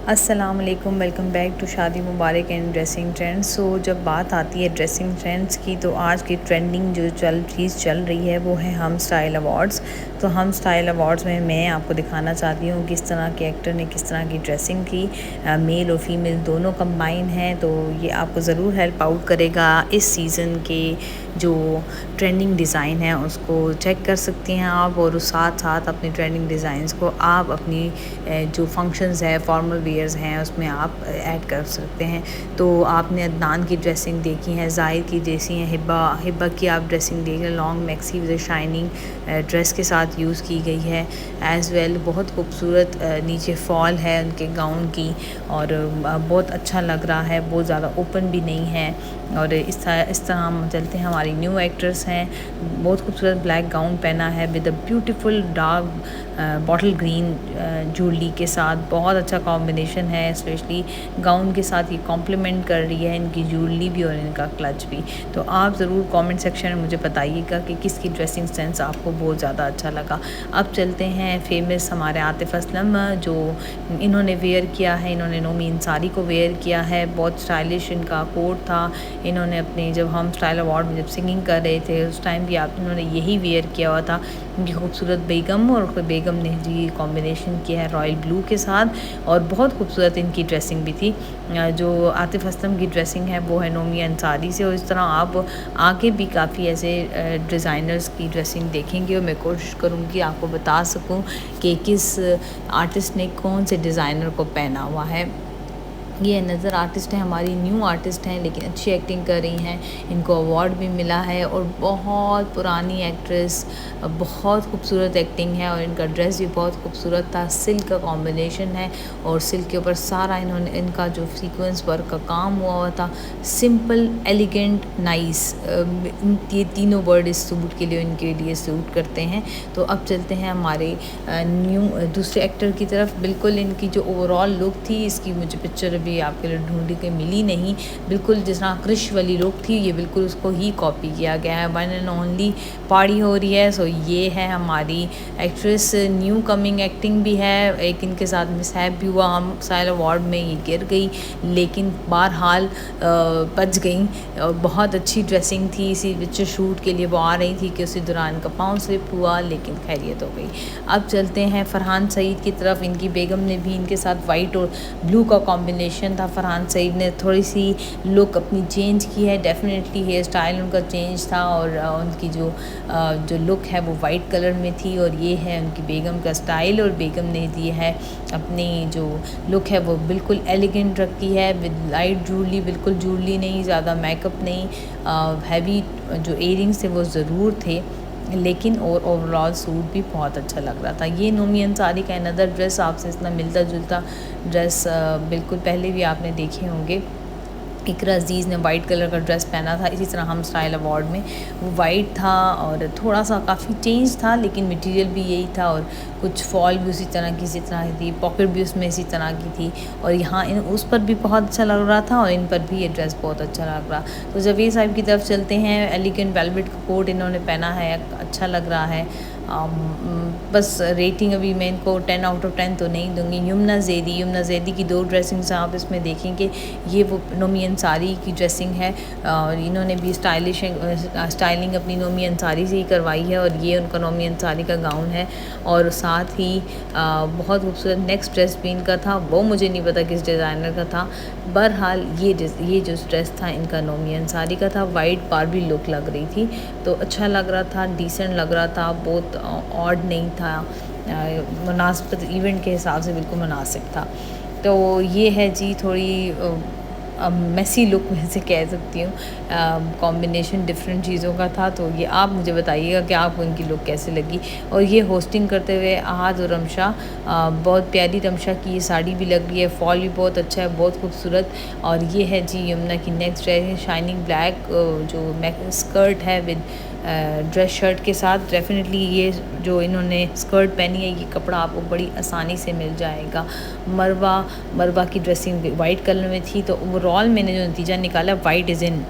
अस्सलाम वालेकुम, welcome back to शादी मुबारक एंड ड्रेसिंग ट्रेंड्स। सो जब बात आती है ड्रेसिंग ट्रेंड्स की तो आज की ट्रेंडिंग जो चीज़ चल रही है वो है हम स्टाइल अवार्ड्स। तो हम स्टाइल अवार्ड्स में मैं आपको दिखाना चाहती हूँ किस तरह के एक्टर ने किस तरह की ड्रेसिंग की। मेल और फीमेल दोनों कंबाइन हैं, तो ये आपको ज़रूर हेल्प आउट करेगा। इस सीज़न के जो ट्रेंडिंग डिज़ाइन है उसको चेक कर सकती हैं आप, और उस साथ साथ अपनी ट्रेंडिंग डिज़ाइंस को आप अपनी जो फंक्शंस है फॉर्मल वेयर्स हैं उसमें आप ऐड कर सकते हैं। तो आपने अदनान की ड्रेसिंग देखी है, ज़ाहिर की जैसी हैं, हिब्बा की आप ड्रेसिंग देख रहे हैं, long maxi with shining dress के साथ यूज़ की गई है। एज़ वेल बहुत खूबसूरत नीचे फॉल है उनके गाउन की, और बहुत अच्छा लग रहा है, बहुत ज़्यादा ओपन भी नहीं है। और इस तरह हम चलते हैं, हमारी न्यू एक्ट्रेस हैं, बहुत खूबसूरत ब्लैक गाउन पहना है with a beautiful dark bottle green jewellery के साथ। बहुत अच्छा कॉम्बिनेशन है, स्पेशली गाउन के साथ ये कॉम्प्लीमेंट कर रही है इनकी ज्वेलरी भी और इनका क्लच भी। तो आप ज़रूर कमेंट सेक्शन में मुझे बताइएगा कि किसकी ड्रेसिंग सेंस आपको बहुत ज़्यादा अच्छा लगा। अब चलते हैं फेमस हमारे आतिफ असलम, जो इन्होंने वेयर किया है, इन्होंने नोमी अंसारी को वेयर किया है। बहुत स्टाइलिश इनका कोट था। इन्होंने अपने जब हम स्टाइल अवार्ड में जब सिंगिंग कर रहे थे उस टाइम भी इन्होंने यही वेयर किया हुआ था। इनकी खूबसूरत बेगम और बेगम ने जी कॉम्बिनेशन किया है रॉयल ब्लू के साथ, और बहुत खूबसूरत इनकी ड्रेसिंग भी थी। जो आतिफ असलम की ड्रेसिंग है वो है नोमी अंसारी से, और इस तरह आप आगे भी काफ़ी ऐसे डिज़ाइनर्स की ड्रेसिंग देखेंगे, और मैं कोशिश करूँगी आपको बता सकूँ कि किस आर्टिस्ट ने कौन से डिज़ाइनर को पहना हुआ है। ये नज़र आर्टिस्ट हैं, हमारी न्यू आर्टिस्ट हैं लेकिन अच्छी एक्टिंग कर रही हैं, इनको अवार्ड भी मिला है। और बहुत पुरानी एक्ट्रेस, बहुत खूबसूरत एक्टिंग है, और इनका ड्रेस भी बहुत खूबसूरत था। सिल्क का कॉम्बिनेशन है, और सिल्क के ऊपर सारा इनका जो सीक्वेंस वर्क का काम हुआ था, सिंपल एलिगेंट नाइस, ये तीनों वर्ड इस सूट के लिए इनके लिए सूट करते हैं। तो अब चलते हैं हमारे न्यू दूसरे एक्टर की तरफ। बिल्कुल इनकी जो ओवरऑल लुक थी, इसकी मुझे पिक्चर भी आपके लिए ढूंढ के मिली नहीं, बिल्कुल जिस तरह क्रिश वाली लुक थी ये बिल्कुल उसको ही कॉपी किया गया है। वन एंड ओनली पार्टी हो रही है। सो ये है हमारी एक्ट्रेस, न्यू कमिंग एक्टिंग भी है। एक इनके साथ मिसहैप भी हुआ, हम स्टाइल अवार्ड में ये गिर गई, लेकिन बहरहाल बच गई। बहुत अच्छी ड्रेसिंग थी, इसी पिक्चर शूट के लिए वो आ रही थी कि उसी दौरान का पाँव स्लिप हुआ, लेकिन खैरियत हो गई। अब चलते हैं फरहान सईद की तरफ। इनकी बेगम ने भी इनके साथ वाइट और ब्लू का कॉम्बिनेशन था। फरहान सईद ने थोड़ी सी लुक अपनी चेंज की है, डेफिनेटली हेयर स्टाइल उनका चेंज था, और उनकी जो लुक है वो वाइट कलर में थी। और ये है उनकी बेगम का स्टाइल, और बेगम ने दी है अपनी जो लुक है वो बिल्कुल एलिगेंट रखी है, विद लाइट ज्वेलरी, बिल्कुल ज्वेलरी नहीं, ज़्यादा मेकअप नहीं, हैवी जो इयरिंग्स थे वो ज़रूर थे, लेकिन और ओवरऑल सूट भी बहुत अच्छा लग रहा था। ये नोमी अंसारी का अनदर ड्रेस, आपसे इतना मिलता जुलता ड्रेस बिल्कुल पहले भी आपने देखे होंगे। इकरा अजीज़ ने वाइट कलर का ड्रेस पहना था, इसी तरह हम स्टाइल अवार्ड में वो वाइट था, और थोड़ा सा काफ़ी चेंज था, लेकिन मटेरियल भी यही था, और कुछ फॉल भी उसी तरह की इसी तरह की थी, पॉकेट भी उसमें इसी तरह की थी, और यहाँ उस पर भी बहुत अच्छा लग रहा था, और इन पर भी ये ड्रेस बहुत अच्छा लग रहा। तो जवेद साहब की तरफ चलते हैं। एलिगेंट वेलवेट का कोट इन्होंने पहना है, अच्छा लग रहा है। बस रेटिंग अभी मैं इनको 10 आउट ऑफ 10 तो नहीं दूंगी। यमुना ज़ैदी की दो ड्रेसिंग्स आप इसमें देखेंगे। ये वो नोमी अंसारी की ड्रेसिंग है, और इन्होंने भी स्टाइलिंग अपनी नोमी अंसारी से ही करवाई है, और ये उनका नोमी अंसारी का गाउन है, और साथ ही बहुत खूबसूरत नेक्स्ट ड्रेस भी इनका था, वो मुझे नहीं पता किस डिज़ाइनर का था। बहरहाल ये जो ड्रेस था इनका नोमी अंसारी का था, वाइट बारबी लुक लग रही थी, तो अच्छा लग रहा था, डिसेंट लग रहा था, बहुत ऑड नहीं था, मुनासिब इवेंट के हिसाब से बिल्कुल मुनासिब था। तो ये है जी थोड़ी मेसी लुक में से कह सकती हूँ, कॉम्बिनेशन डिफरेंट चीज़ों का था। तो ये आप मुझे बताइएगा कि आपको इनकी लुक कैसे लगी। और ये होस्टिंग करते हुए आहद और रमशा, बहुत प्यारी रमशा की ये साड़ी भी लग रही है, फॉल भी बहुत अच्छा है, बहुत खूबसूरत। और ये है जी यमुना की नेक्स्ट ड्रेस, शाइनिंग ब्लैक जो स्कर्ट है विद ड्रेस शर्ट के साथ। डेफिनेटली ये जो इन्होंने स्कर्ट पहनी है, ये कपड़ा आपको बड़ी आसानी से मिल जाएगा। मरवा की ड्रेसिंग वाइट कलर में थी, तो ओवरऑल मैंने जो नतीजा निकाला, वाइट इज़ इन।